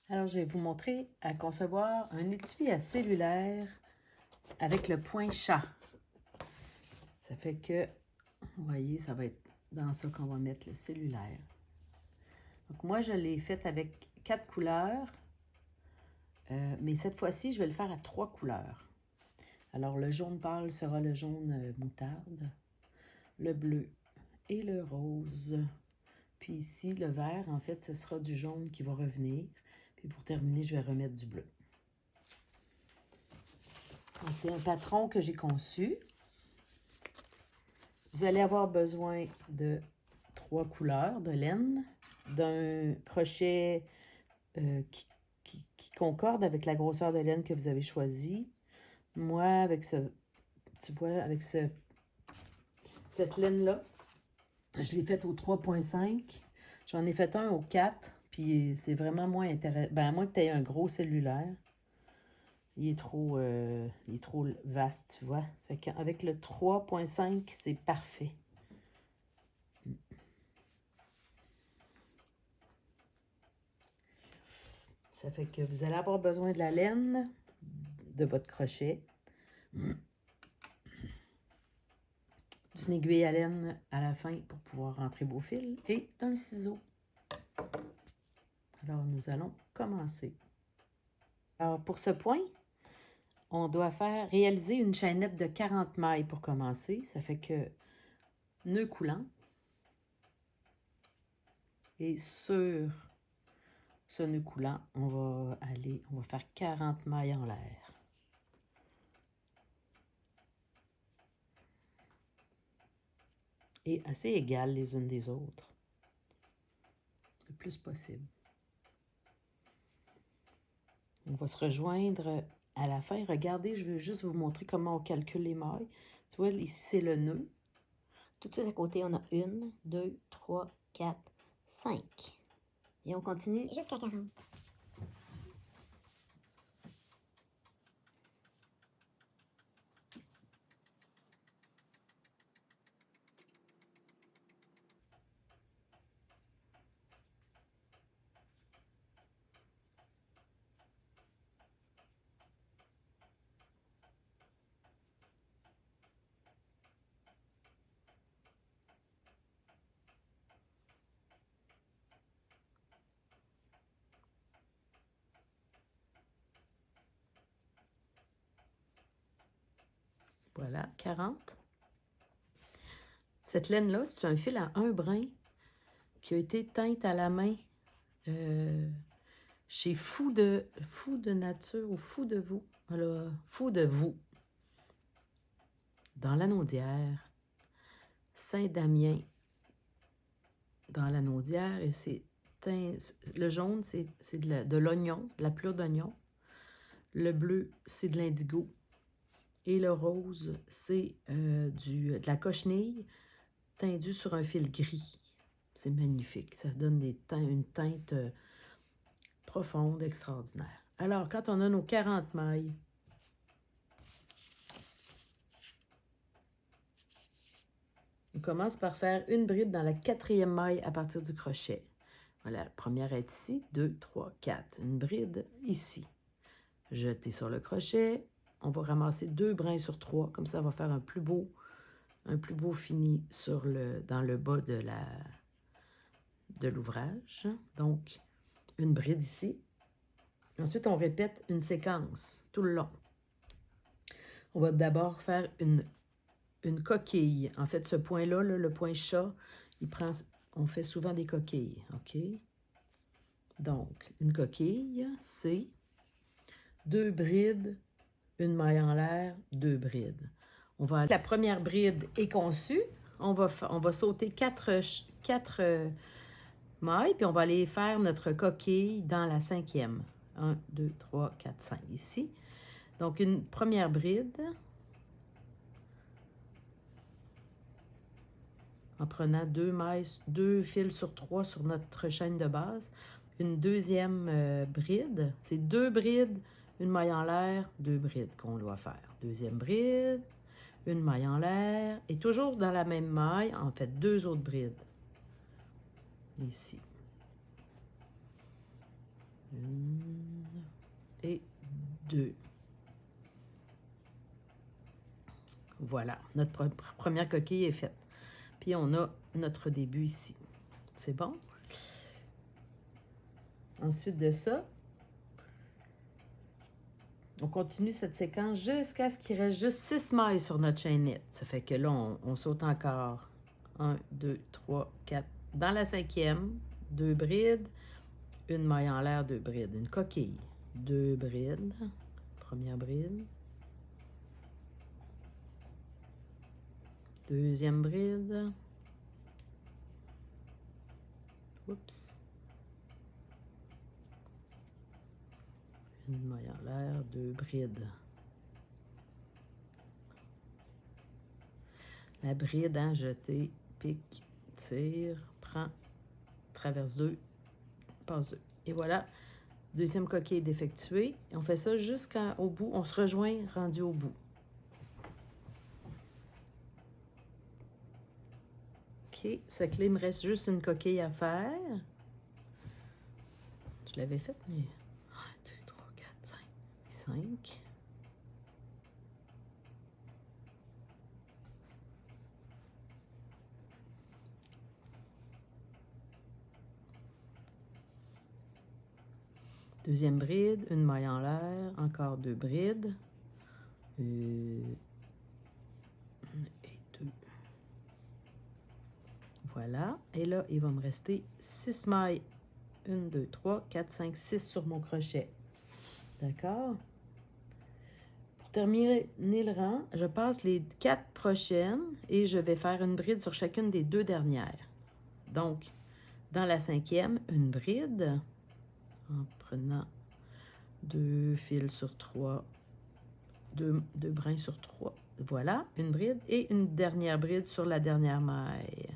Alors, je vais vous montrer à concevoir un étui à cellulaire avec le point chat. Ça fait que, vous voyez, ça va être dans ça qu'on va mettre le cellulaire. Donc, moi, je l'ai fait avec 4 couleurs, mais cette fois-ci, je vais le faire à 3 couleurs. Alors, le jaune pâle sera le jaune moutarde, le bleu et le rose. Puis ici, le vert, en fait, ce sera du jaune qui va revenir. Puis pour terminer, je vais remettre du bleu. C'est un patron que j'ai conçu. Vous allez avoir besoin de 3 couleurs de laine, d'un crochet qui concorde avec la grosseur de laine que vous avez choisi. Moi, avec tu vois, avec cette laine-là, je l'ai faite au 3,5. J'en ai fait un au 4, puis c'est vraiment moins intéressant. Ben, à moins que tu aies un gros cellulaire. Il est trop vaste, tu vois. Fait qu'avec le 3,5, c'est parfait. Ça fait que vous allez avoir besoin de la laine, de votre crochet, d'une aiguille à laine à la fin pour pouvoir rentrer vos fils et d'un ciseau. Alors, nous allons commencer. Alors, pour ce point, on doit réaliser une chaînette de 40 mailles pour commencer. Ça fait que nœud coulant. Et sur ce nœud coulant, on va faire 40 mailles en l'air. Et assez égales les unes des autres. Le plus possible. On va se rejoindre à la fin. Regardez, je veux juste vous montrer comment on calcule les mailles. Tu vois, ici, c'est le nœud. Tout de suite à côté, on a 1, 2, 3, 4, 5. Et on continue jusqu'à 40. Voilà, 40. Cette laine-là, c'est un fil à 1 brin qui a été teinte à la main chez Fou de Nature ou Fou de Vous. Voilà, Fou de Vous. Dans la Naudière, Saint-Damien, dans la Naudière, et c'est le jaune, c'est de l'oignon, de la pelure d'oignon. Le bleu, c'est de l'indigo. Et le rose, c'est de la cochenille teindue sur un fil gris. C'est magnifique. Ça donne une teinte profonde, extraordinaire. Alors, quand on a nos 40 mailles, on commence par faire une bride dans la 4e maille à partir du crochet. Voilà, la première est ici, 2, 3, 4. Une bride ici. Jetez sur le crochet. On va ramasser 2 brins sur 3. Comme ça, on va faire un plus beau fini dans le bas de l'ouvrage. Donc, une bride ici. Ensuite, on répète une séquence tout le long. On va d'abord faire une coquille. En fait, ce point-là, le point chat, on fait souvent des coquilles, OK? Donc, une coquille, c'est 2 brides, une maille en l'air, 2 brides. La première bride est conçue. On va sauter 4 mailles, puis on va aller faire notre coquille dans la 5e. 1, 2, 3, 4, 5, ici. Donc, une première bride. En prenant 2 fils sur 3 sur notre chaîne de base. Une deuxième bride. C'est 2 brides, une maille en l'air, 2 brides qu'on doit faire. Deuxième bride, une maille en l'air. Et toujours dans la même maille, en fait, 2 autres brides. Ici. 1, 2. Voilà, notre première coquille est faite. Puis on a notre début ici. C'est bon? Ensuite de ça, on continue cette séquence jusqu'à ce qu'il reste juste 6 mailles sur notre chaînette. Ça fait que là, on saute encore 1, 2, 3, 4. Dans la 5e, 2 brides, une maille en l'air, 2 brides. Une coquille, 2 brides, première bride. Deuxième bride. Oups. Une maille en l'air, 2 brides. La bride, hein, jeter, pique, tire, prend, traverse 2, passe 2. Et voilà, deuxième coquille d'effectuer. On fait ça jusqu'au bout. On se rejoint rendu au bout. OK, ça fait que là, il me reste juste une coquille à faire. Je l'avais faite, mais 1, 2, 3, 4, 5, 5. Deuxième bride, une maille en l'air, encore 2 brides. Et 2. Voilà. Et là, il va me rester 6 mailles. 1, 2, 3, 4, 5, 6 sur mon crochet. D'accord? Pour terminer le rang, je passe les 4 prochaines et je vais faire une bride sur chacune des 2 dernières. Donc, dans la 5e, une bride en prenant 2 fils sur 3, 2 brins sur 3. Voilà, une bride et une dernière bride sur la dernière maille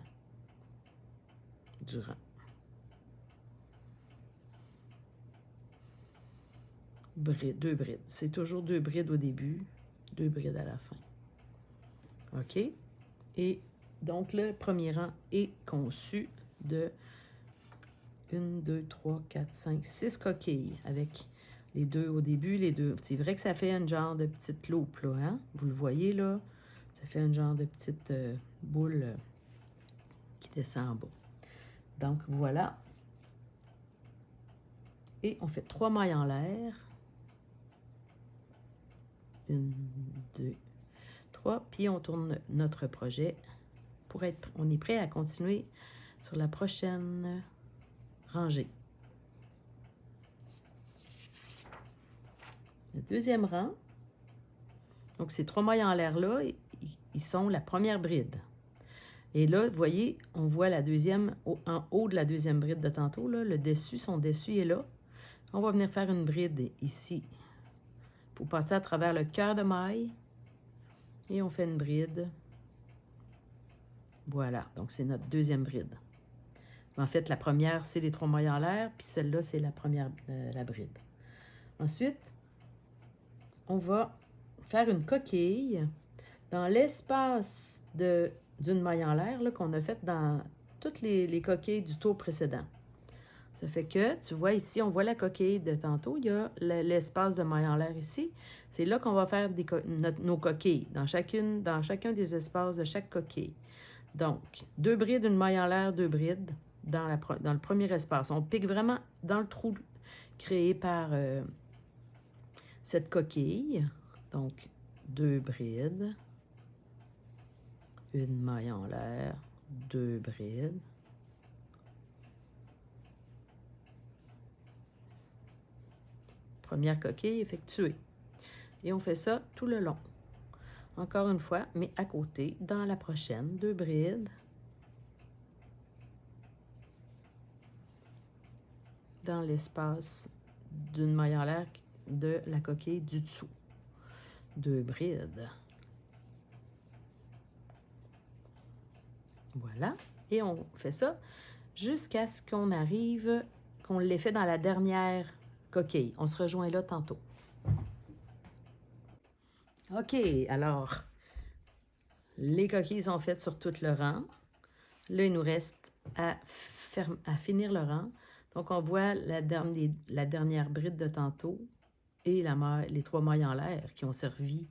du rang. Deux brides. C'est toujours 2 brides au début, 2 brides à la fin. OK? Et donc, le premier rang est conçu de 1, 2, 3, 4, 5, 6 coquilles avec les 2 au début, les 2. C'est vrai que ça fait un genre de petite loupe, là, hein? Vous le voyez, là? Ça fait un genre de petite boule qui descend en bas. Donc, voilà. Et on fait 3 mailles en l'air. 1, 2, 3. Puis, on tourne notre projet pour être... On est prêt à continuer sur la prochaine rangée. Le deuxième rang. Donc, ces 3 mailles en l'air là, ils sont la première bride. Et là, vous voyez, on voit la deuxième, en haut de la deuxième bride de tantôt, là, le dessus, son dessus est là. On va venir faire une bride ici pour passer à travers le cœur de maille. Et on fait une bride. Voilà, donc c'est notre deuxième bride. En fait, la première, c'est les 3 mailles en l'air, puis celle-là, c'est la première, la bride. Ensuite, on va faire une coquille dans l'espace d'une maille en l'air qu'on a faite dans toutes les coquilles du tour précédent. Ça fait que, tu vois ici, on voit la coquille de tantôt, il y a l'espace de maille en l'air ici. C'est là qu'on va faire nos coquilles, dans chacun des espaces de chaque coquille. Donc, 2 brides, une maille en l'air, 2 brides dans le premier espace. On pique vraiment dans le trou créé par cette coquille. Donc, 2 brides, une maille en l'air, 2 brides. Première coquille effectuée. Et on fait ça tout le long. Encore une fois, mais à côté, dans la prochaine, 2 brides. Dans l'espace d'une maille en l'air de la coquille du dessous. 2 brides. Voilà. Et on fait ça jusqu'à ce qu'on arrive, qu'on l'ait fait dans la dernière coquille. On se rejoint là tantôt. OK, alors, les coquilles sont faites sur tout le rang. Là, il nous reste à finir le rang. Donc, on voit la dernière bride de tantôt. et les 3 mailles en l'air qui ont servi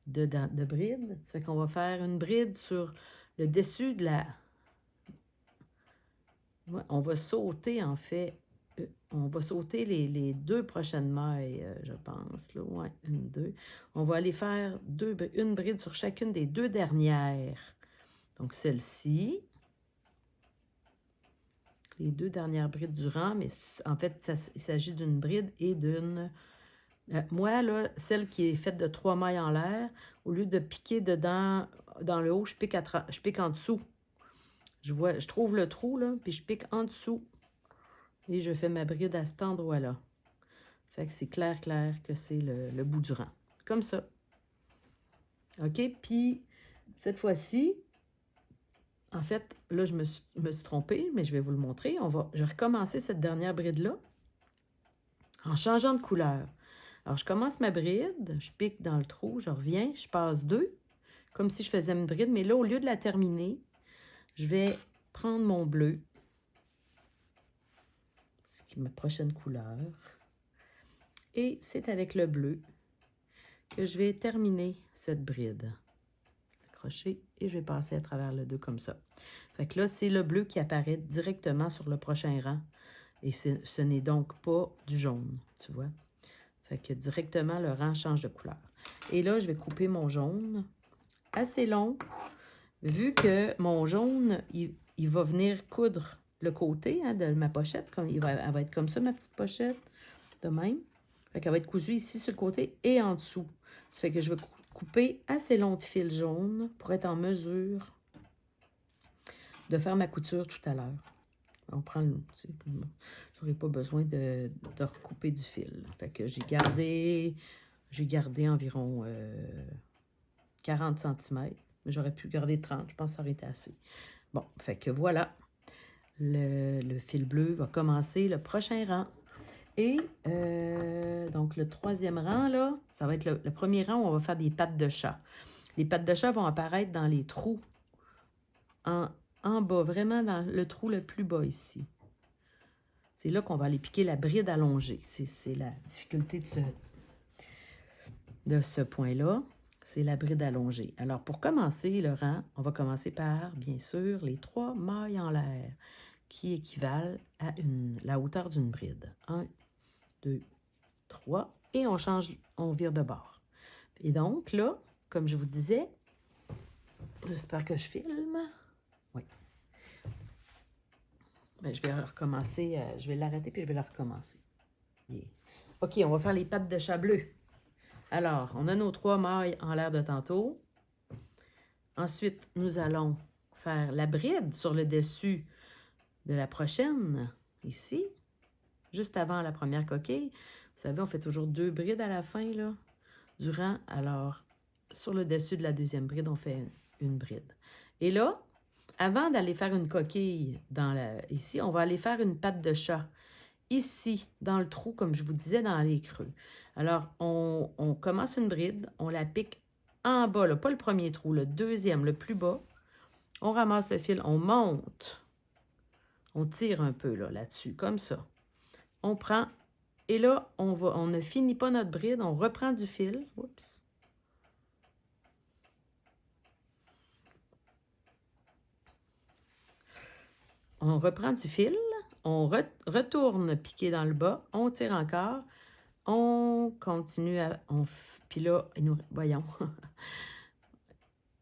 de bride. Ça fait qu'on va faire une bride sur le dessus de la... Ouais, on va sauter, en fait, on va sauter les 2 prochaines mailles, je pense. Là. Ouais, 1, 2. On va aller faire une bride sur chacune des 2 dernières. Donc, celle-ci. Les 2 dernières brides du rang, mais en fait, il s'agit d'une bride et d'une... moi, là, celle qui est faite de 3 mailles en l'air, au lieu de piquer dedans, dans le haut, je pique en dessous. Je trouve le trou, là, puis je pique en dessous. Et je fais ma bride à cet endroit-là. Fait que c'est clair que c'est le bout du rang. Comme ça. OK? Puis, cette fois-ci, en fait, là, je me suis trompée, mais je vais vous le montrer. Je vais recommencer cette dernière bride-là en changeant de couleur. Alors, je commence ma bride, je pique dans le trou, je reviens, je passe 2, comme si je faisais une bride, mais là, au lieu de la terminer, je vais prendre mon bleu, qui est ma prochaine couleur, et c'est avec le bleu que je vais terminer cette bride. Accrocher et je vais passer à travers le 2 comme ça. Fait que là, c'est le bleu qui apparaît directement sur le prochain rang. Et ce n'est donc pas du jaune, tu vois. Fait que directement, le rang change de couleur. Et là, je vais couper mon jaune assez long. Vu que mon jaune, il va venir coudre le côté de ma pochette. Elle va être comme ça, ma petite pochette, de même. Fait qu'elle va être cousue ici sur le côté et en dessous. Ça fait que je vais couper assez long de fil jaune pour être en mesure de faire ma couture tout à l'heure. On prend le... J'aurais pas besoin de recouper du fil. Fait que j'ai gardé environ 40 cm. Mais j'aurais pu garder 30. Je pense que ça aurait été assez. Bon, fait que voilà. Le fil bleu va commencer le prochain rang. Et donc, le 3e rang, là, ça va être le premier rang où on va faire des pattes de chat. Les pattes de chat vont apparaître dans les trous en bas, vraiment dans le trou le plus bas ici. C'est là qu'on va aller piquer la bride allongée. C'est la difficulté de ce point-là. C'est la bride allongée. Alors, pour commencer le rang, on va commencer par, bien sûr, les 3 mailles en l'air qui équivalent à la hauteur d'une bride. 1, 2, 3. Et on vire de bord. Et donc, là, comme je vous disais, j'espère que je filme. Oui. Bien, je vais recommencer. Je vais l'arrêter puis je vais la recommencer. OK, on va faire les pattes de chat bleu. Alors, on a nos 3 mailles en l'air de tantôt. Ensuite, nous allons faire la bride sur le dessus de la prochaine, ici, juste avant la première coquille. Vous savez, on fait toujours 2 brides à la fin, là, du rang. Alors, sur le dessus de la deuxième bride, on fait une bride. Et là, avant d'aller faire une coquille ici, on va aller faire une patte de chat. Ici, dans le trou, comme je vous disais, dans les creux. Alors, on commence une bride, on la pique en bas, là, pas le premier trou, le deuxième, le plus bas. On ramasse le fil, on monte. On tire un peu là-dessus, comme ça. On prend, et là, on ne finit pas notre bride, on reprend du fil. Oups. On reprend du fil, on retourne piquer dans le bas, on tire encore, on continue à... Puis là, voyons.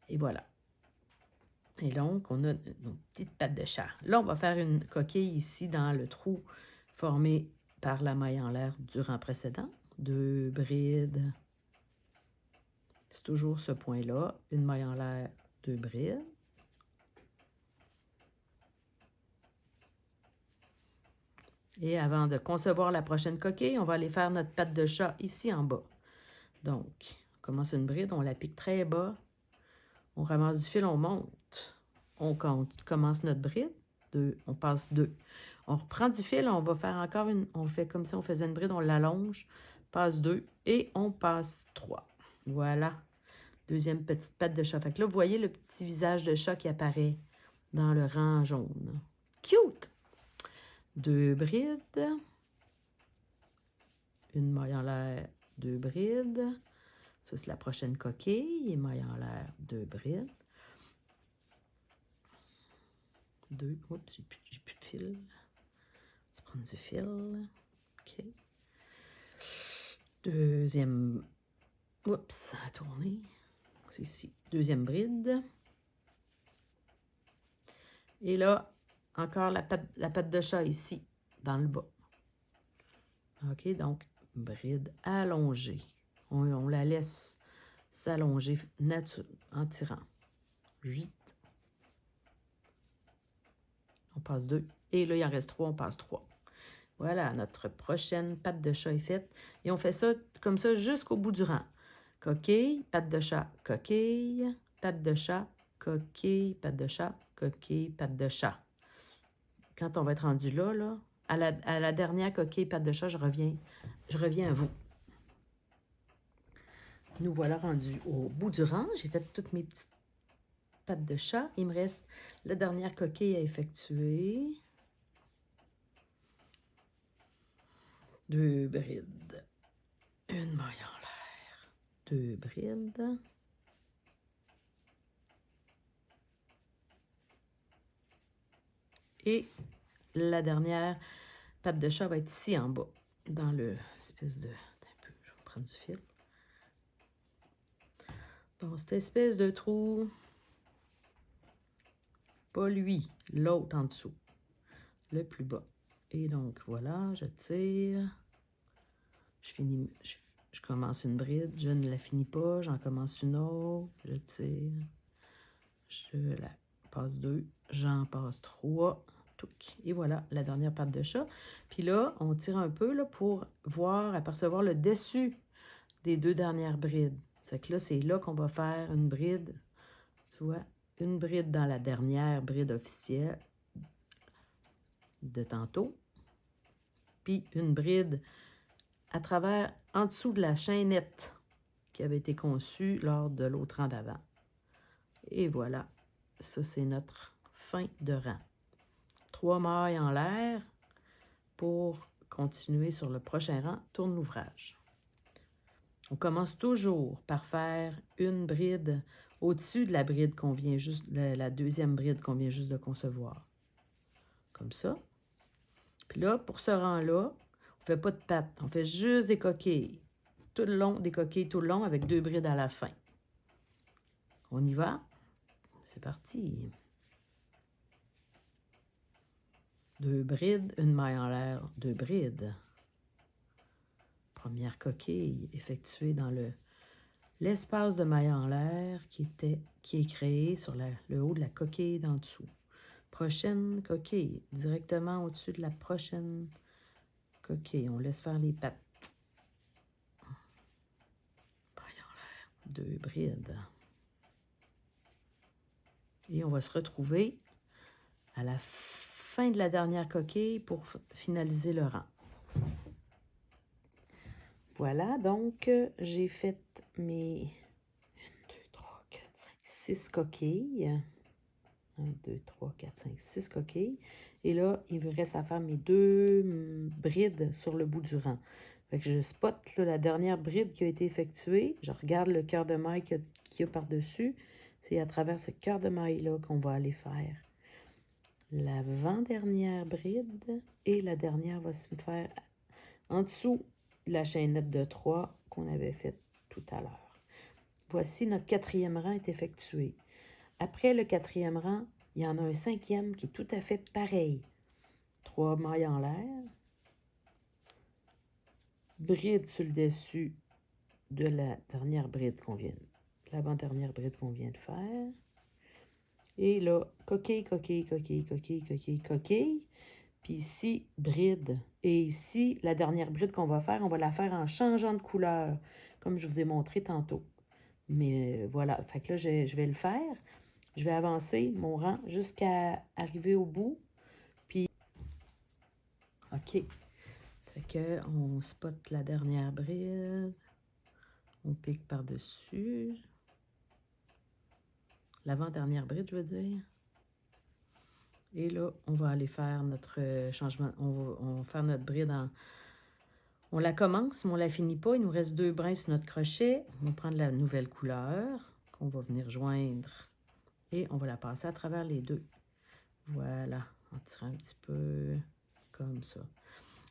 Et voilà. Et donc, on a nos petites pattes de chat. Là, on va faire une coquille ici dans le trou formé par la maille en l'air du rang précédent. 2 brides. C'est toujours ce point-là. Une maille en l'air, 2 brides. Et avant de concevoir la prochaine coquille, on va aller faire notre patte de chat ici en bas. Donc, on commence une bride, on la pique très bas. On ramasse du fil, on monte. On commence notre bride. 2, on passe 2. On reprend du fil, on va faire encore on fait comme si on faisait une bride, on l'allonge, passe 2 et on passe 3. Voilà. Deuxième petite patte de chat. Fait que là, vous voyez le petit visage de chat qui apparaît dans le rang jaune. Cute! 2 brides. Une maille en l'air, 2 brides. Ça, c'est la prochaine coquille. Et maille en l'air, 2 brides. 2. Oups, j'ai plus de fil. On va prendre du fil. OK. Deuxième. Oups, ça a tourné. C'est ici. Deuxième bride. Et là, encore la patte de chat ici, dans le bas. OK, donc, bride allongée. On la laisse s'allonger en tirant. 8. On passe 2. Et là, il en reste 3, on passe 3. Voilà, notre prochaine patte de chat est faite. Et on fait ça comme ça jusqu'au bout du rang. Coquille, patte de chat, coquille, patte de chat, coquille, patte de chat, coquille, patte de chat. Quand on va être rendu là, à la dernière coquille, patte de chat, je reviens à vous. Nous voilà rendus au bout du rang. J'ai fait toutes mes petites pattes de chat. Il me reste la dernière coquille à effectuer. 2 brides. Une maille en l'air. 2 brides. Et la dernière patte de chat va être ici en bas, dans le espèce de... Un peu, je vais prendre du fil. Dans cette espèce de trou. Pas lui, l'autre en dessous. Le plus bas. Et donc, voilà, je tire. Je commence une bride, je ne la finis pas, j'en commence une autre, je tire. Je la passe 2, j'en passe 3. Et voilà, la dernière patte de chat. Puis là, on tire un peu là, pour apercevoir le dessus des 2 dernières brides. C'est que là, c'est là qu'on va faire une bride. Tu vois, une bride dans la dernière bride officielle de tantôt. Puis une bride à travers, en dessous de la chaînette qui avait été conçue lors de l'autre rang d'avant. Et voilà, ça c'est notre fin de rang. 3 mailles en l'air pour continuer sur le prochain rang, tourne l'ouvrage. On commence toujours par faire une bride au-dessus de la bride qu'on vient juste, la deuxième bride qu'on vient juste de concevoir. Comme ça. Puis là, pour ce rang-là, on ne fait pas de pattes, on fait juste des coquilles. Tout le long, des coquilles tout le long avec 2 brides à la fin. On y va? C'est parti. 2 brides, une maille en l'air, 2 brides. Première coquille effectuée dans l'espace de maille en l'air qui est créé sur le haut de la coquille d'en dessous. Prochaine coquille, directement au-dessus de la prochaine coquille. On laisse faire les pattes. Maille en l'air, 2 brides. Et on va se retrouver à la fin de la dernière coquille pour finaliser le rang. Voilà, donc j'ai fait mes 1, 2, 3, 4, 5, 6 coquilles. 1, 2, 3, 4, 5, 6 coquilles. Et là, il me reste à faire mes 2 brides sur le bout du rang. Fait que je spot là, la dernière bride qui a été effectuée. Je regarde le cœur de maille qu'il y a par-dessus. C'est à travers ce cœur de maille-là qu'on va aller faire l'avant-dernière bride. Et la dernière va se faire en dessous de la chaînette de 3 qu'on avait faite tout à l'heure. Voici notre 4e rang est effectué. Après le 4e rang, il y en a un 5e qui est tout à fait pareil. 3 mailles en l'air. Bride sur le dessus de la dernière bride qu'on vient, l'avant-dernière bride qu'on vient de faire. Et là, coquille, coquille, coquille, coquille, coquille, coquille. Puis ici, bride. Et ici, la dernière bride qu'on va faire, on va la faire en changeant de couleur, comme je vous ai montré tantôt. Mais voilà, fait que là, je vais le faire. Je vais avancer mon rang jusqu'à arriver au bout. Puis, OK. Fait que on spot la dernière bride. On pique par-dessus. L'avant-dernière bride, je veux dire. Et là, on va aller faire notre changement. On va faire notre bride en... On la commence, mais on la finit pas. Il nous reste 2 brins sur notre crochet. On va prendre la nouvelle couleur qu'on va venir joindre et on va la passer à travers les 2. Voilà, en tirant un petit peu comme ça.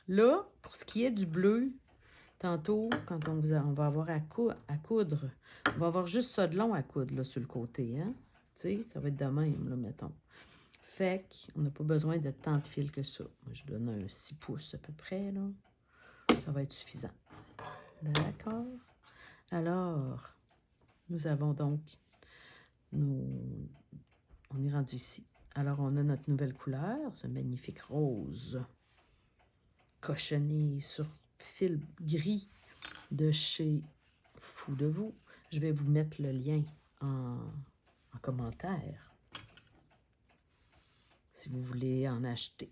Là, pour ce qui est du bleu, tantôt, quand on va avoir à coudre, on va avoir juste ça de long à coudre, là, sur le côté, hein? Tu sais, ça va être de même, là, mettons. Fait qu'on n'a pas besoin de tant de fil que ça. Moi, je donne un 6 pouces à peu près, là. Ça va être suffisant. D'accord? Alors, nous avons donc on est rendu ici. Alors, on a notre nouvelle couleur, ce magnifique rose cochonné sur fil gris de chez Fou de vous. Je vais vous mettre le lien en commentaire si vous voulez en acheter.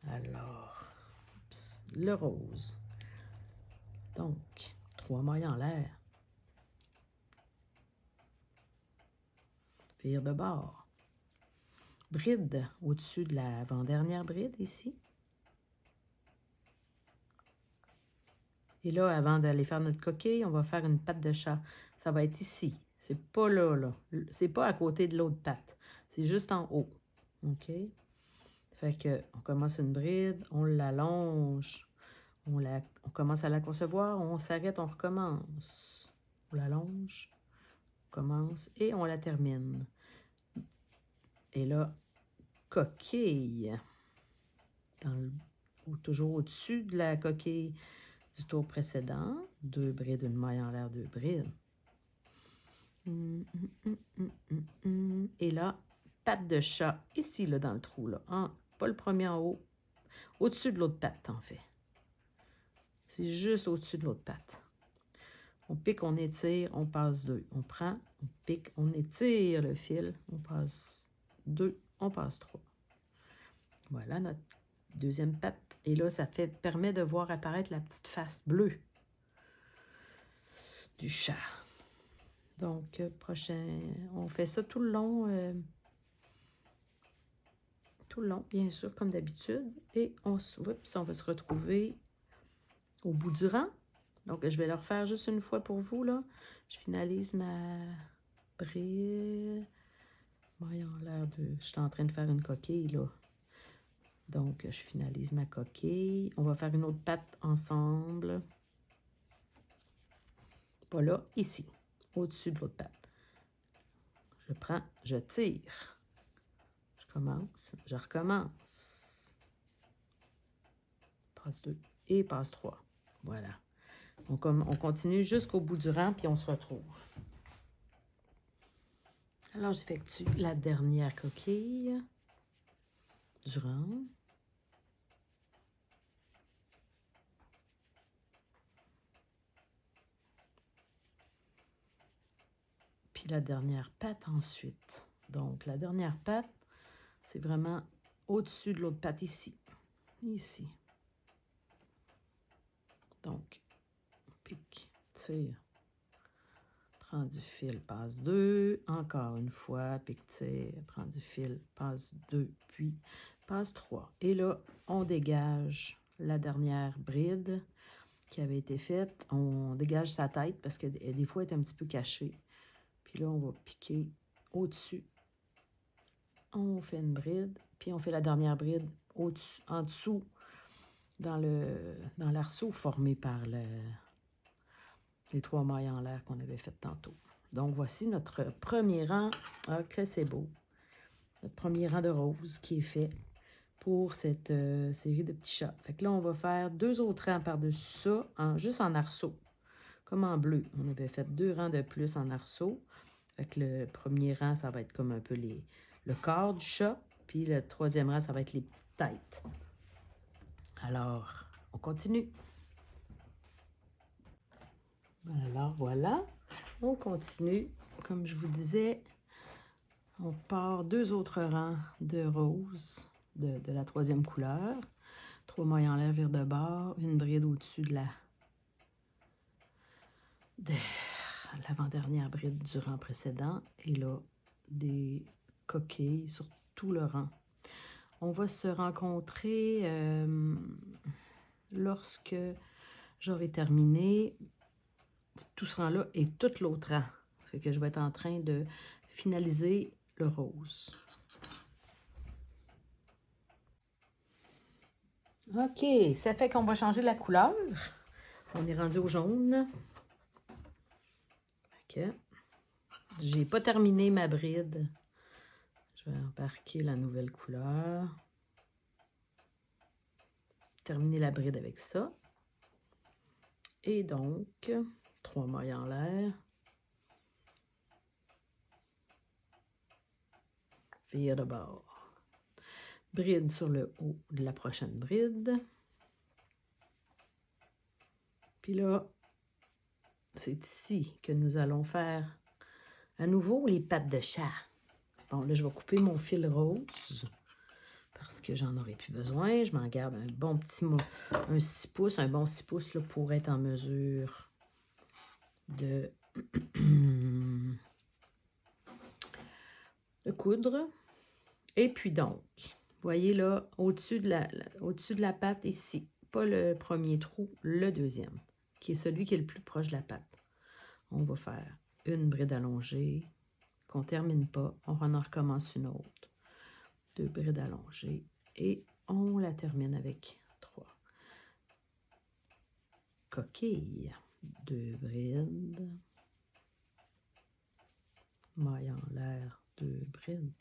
Alors, le rose. Donc, 3 mailles en l'air. Vire de bord. Bride au-dessus de l'avant-dernière bride ici. Et là, avant d'aller faire notre coquille, on va faire une patte de chat. Ça va être ici. C'est pas là, là. C'est pas à côté de l'autre patte. C'est juste en haut. OK? Fait que on commence une bride, on l'allonge. On commence à la concevoir, on s'arrête, on recommence. On l'allonge, on commence et on la termine. Et là, coquille. Toujours au-dessus de la coquille du tour précédent. 2 brides, une maille en l'air, 2 brides. Et là, patte de chat ici, là, dans le trou, là. Hein? Pas le premier en haut. Au-dessus de l'autre patte, en fait. C'est juste au-dessus de l'autre patte. On pique, on étire, on passe 2. On prend, on pique, on étire le fil. On passe 2, on passe 3. Voilà notre deuxième patte. Et là, ça permet de voir apparaître la petite face bleue du chat. Donc, on fait ça tout le long, bien sûr, comme d'habitude. Et on va se retrouver au bout du rang. Donc, je vais le refaire juste une fois pour vous, là. Je finalise ma bride. Voyons l'air de... Je suis en train de faire une coquille, là. Donc, je finalise ma coquille. On va faire une autre patte ensemble. Pas là, ici, au-dessus de l'autre patte. Je prends, je tire. Je commence, je recommence. Passe 2 et passe 3. Voilà. On continue jusqu'au bout du rang, puis on se retrouve. Alors, j'effectue la dernière coquille du rang. Puis la dernière patte ensuite. Donc, la dernière patte, c'est vraiment au-dessus de l'autre patte ici. Ici. Donc, pique, tire. Prends du fil, passe 2. Encore une fois, pique, tire. Prends du fil, passe 2. Puis, passe 3. Et là, on dégage la dernière bride qui avait été faite. On dégage sa tête parce que des fois, elle est un petit peu cachée. Puis là, on va piquer au-dessus. On fait une bride, puis on fait la dernière bride en dessous dans l'arceau formé par les 3 mailles en l'air qu'on avait fait tantôt. Donc, voici notre premier rang. Ah, que c'est beau. Notre premier rang de roses qui est fait pour cette série de petits chats. Fait que là, on va faire 2 autres rangs par-dessus ça, juste en arceau, comme en bleu. On avait fait 2 rangs de plus en arceau. Fait que le premier rang, ça va être comme un peu le corps du chat. Puis le 3e rang, ça va être les petites têtes. Alors, on continue. Alors, voilà. On continue. Comme je vous disais, on part 2 autres rangs de roses de la 3e couleur. 3 mailles en l'air, vire de bord, une bride au-dessus de l'avant-dernière bride du rang précédent. Et là, des coquilles sur tout le rang. On va se rencontrer là lorsque j'aurai terminé tout ce rang-là et tout l'autre rang. Fait que je vais être en train de finaliser le rose. OK, ça fait qu'on va changer la couleur. On est rendu au jaune. Fait que j'ai pas terminé ma bride. Je vais embarquer la nouvelle couleur. Terminer la bride avec ça. Et donc, 3 mailles en l'air. Vire de bord. Bride sur le haut de la prochaine bride. Puis là, c'est ici que nous allons faire à nouveau les pattes de chat. Bon, là, je vais couper mon fil rose parce que j'en aurai plus besoin. Je m'en garde un bon petit un 6 pouces, un bon 6 pouces là, pour être en mesure de, de coudre. Et puis donc, vous voyez là, au-dessus de la patte ici, pas le premier trou, le deuxième, qui est celui qui est le plus proche de la patte. On va faire une bride allongée, qu'on ne termine pas, on en recommence une autre. 2 brides allongées et on la termine avec 3. Coquille, 2 brides, maille en l'air, 2 brides.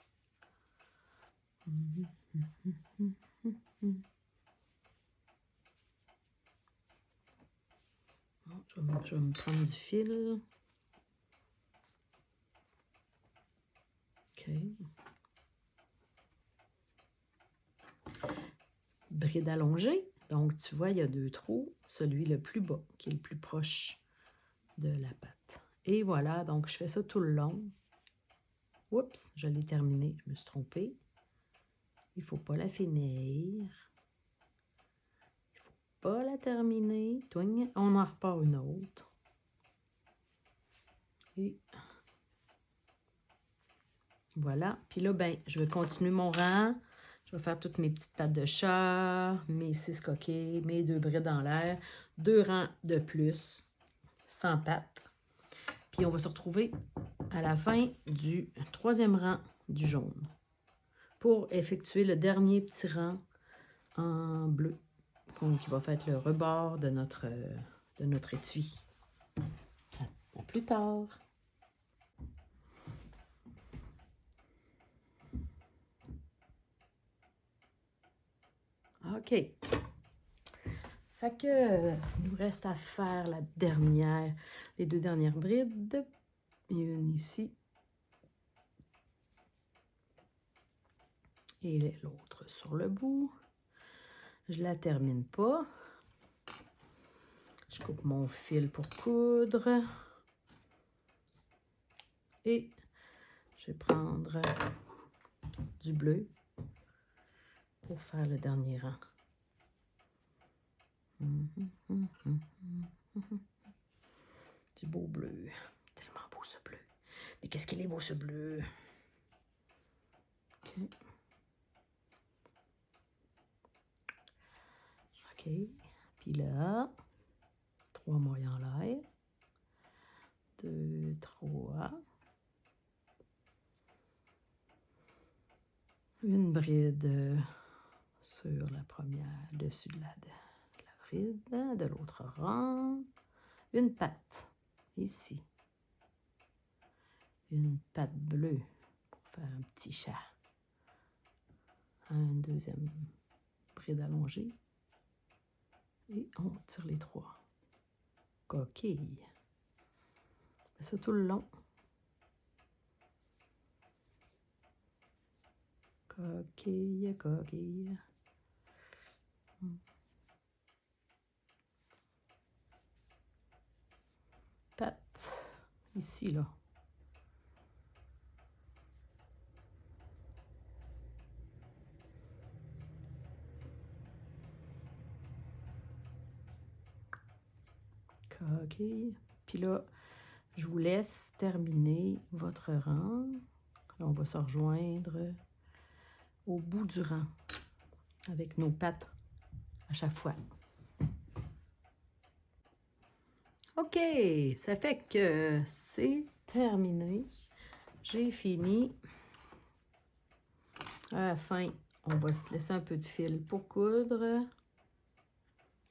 Je vais me prendre du fil. OK. Bride allongée. Donc, tu vois, il y a 2 trous. Celui le plus bas, qui est le plus proche de la patte. Et voilà, donc je fais ça tout le long. Oups, je l'ai terminé. Je me suis trompée. Il ne faut pas la finir. Il ne faut pas la terminer. On en repart une autre. Et voilà. Puis là, ben, je vais continuer mon rang. Je vais faire toutes mes petites pattes de chat, mes 6 coquilles, mes 2 brides en l'air, 2 rangs de plus, sans pattes. Puis on va se retrouver à la fin du 3e rang du jaune pour effectuer le dernier petit rang en bleu qui va faire le rebord de notre étui. À plus tard! OK. Fait que il nous reste à faire les 2 dernières brides. Une ici. Et l'autre sur le bout. Je la termine pas. Je coupe mon fil pour coudre. Et je vais prendre du bleu pour faire le dernier rang. Du beau bleu. Tellement beau ce bleu. Mais qu'est-ce qu'il est beau ce bleu? OK. OK. Puis là, 3 mailles en l'air. 2, 3. Une bride sur la première, dessus de la bride, de l'autre rang. Une patte, ici. Une patte bleue pour faire un petit chat. Un deuxième bride allongée. Et on tire les 3. Coquille. Fais ça tout le long. Coquille, coquille. Patte. Ici, là. Coquille. Puis là, je vous laisse terminer votre rang. Là, on va se rejoindre au bout du rang avec nos pattes à chaque fois. OK, ça fait que c'est terminé. J'ai fini. À la fin, on va se laisser un peu de fil pour coudre.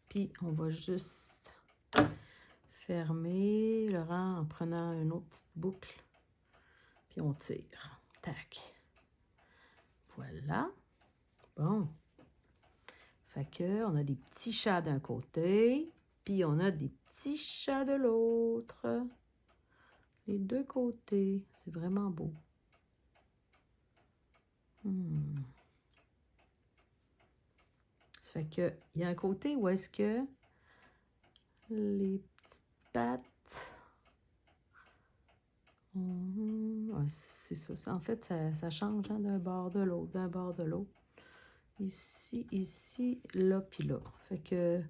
Puis, on va juste fermer le rang en prenant une autre petite boucle. Puis, on tire. Tac. Voilà. Bon. Fait que, on a des petits chats d'un côté, puis on a des petits chats de l'autre. Les deux côtés. C'est vraiment beau. Ça fait que, il y a un côté où est-ce que les petites pattes... c'est ça. En fait, ça change hein, d'un bord de l'autre, d'un bord de l'autre. Ici, là, puis là. Fait que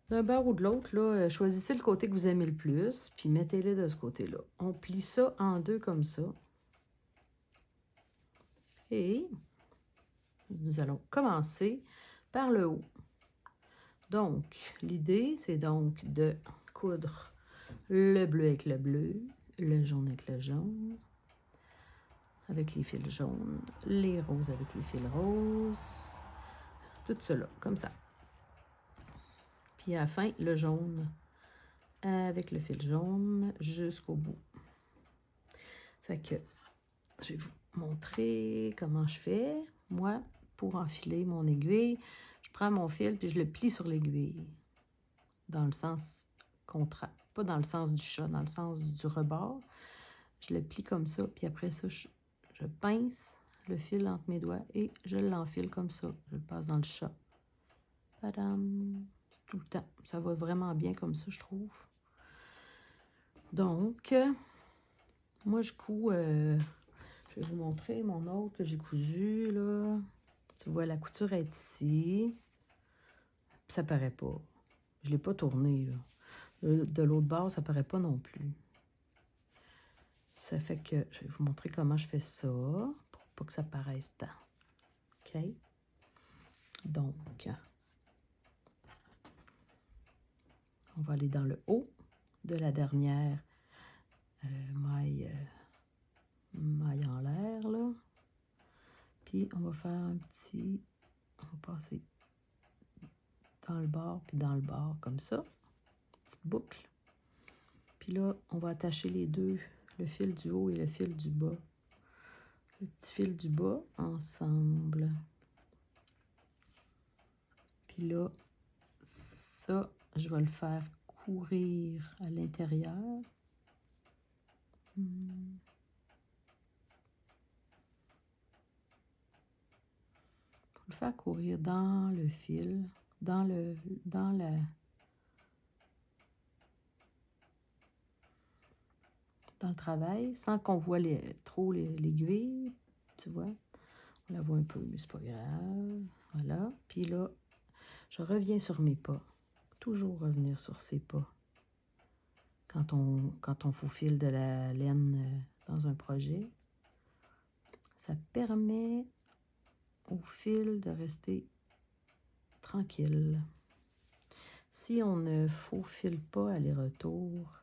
d'un bord ou de l'autre, là, choisissez le côté que vous aimez le plus, puis mettez-le de ce côté-là. On plie ça en deux comme ça. Et nous allons commencer par le haut. Donc, l'idée, c'est donc de coudre le bleu avec le bleu, le jaune avec le jaune, avec les fils jaunes, les roses avec les fils roses, tout cela, comme ça. Puis à la fin, le jaune avec le fil jaune jusqu'au bout. Fait que je vais vous montrer comment je fais. Moi, pour enfiler mon aiguille, je prends mon fil puis je le plie sur l'aiguille. Dans le sens contraire. Pas dans le sens du chat, dans le sens du rebord. Je le plie comme ça, puis après ça, je pince le fil entre mes doigts et je l'enfile comme ça. Je le passe dans le chat. Padam! Tout le temps. Ça va vraiment bien comme ça, je trouve. Donc, moi, je couds... je vais vous montrer mon autre que j'ai cousu, là. Tu vois, la couture est ici. Puis ça paraît pas. Je ne l'ai pas tourné, là. De l'autre bord, ça paraît pas non plus. Ça fait que je vais vous montrer comment je fais ça pour pas que ça paraisse tant. OK? Donc, on va aller dans le haut de la dernière maille en l'air, là. Puis, on va faire un petit... On va passer dans le bord, puis dans le bord, comme ça. Petite boucle. Puis là, on va attacher les deux, le fil du haut et le fil du bas. Le petit fil du bas ensemble. Puis là, ça, je vais le faire courir à l'intérieur. Pour le faire courir dans le fil, dans le travail, sans qu'on voit trop l'aiguille, tu vois. On la voit un peu, mais c'est pas grave. Voilà. Puis là, je reviens sur mes pas. Toujours revenir sur ses pas. Quand on faufile de la laine dans un projet, ça permet au fil de rester tranquille. Si on ne faufile pas aller-retour,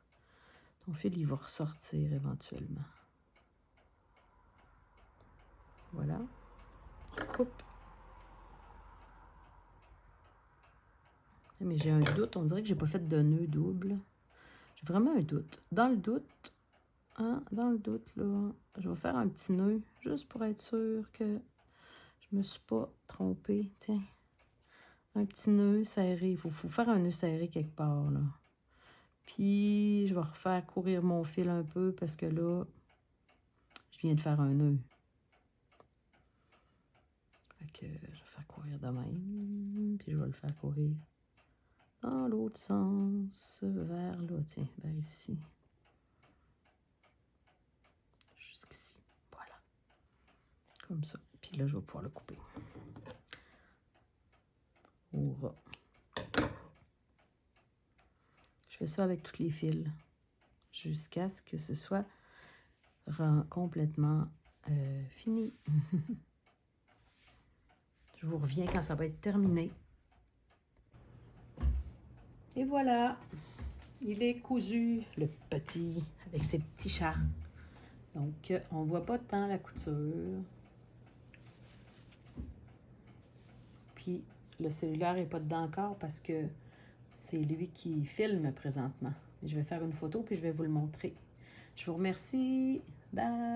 ton fil, il va ressortir éventuellement. Voilà. Je coupe. Mais j'ai un doute. On dirait que j'ai pas fait de nœud double. J'ai vraiment un doute. Dans le doute, là, je vais faire un petit nœud, juste pour être sûre que je me suis pas trompée. Tiens. Un petit nœud serré. Il faut faire un nœud serré quelque part, là. Puis, je vais refaire courir mon fil un peu parce que là, je viens de faire un nœud. Fait que je vais faire courir de même. Puis, je vais le faire courir dans l'autre sens, vers là, tiens, vers ici. Jusqu'ici. Voilà. Comme ça. Puis là, je vais pouvoir le couper. Au ras. Je fais ça avec tous les fils jusqu'à ce que ce soit complètement fini. Je vous reviens quand ça va être terminé. Et voilà. Il est cousu, le petit, avec ses petits chats. Donc, on voit pas tant la couture. Puis, le cellulaire n'est pas dedans encore parce que c'est lui qui filme présentement. Je vais faire une photo puis je vais vous le montrer. Je vous remercie. Bye!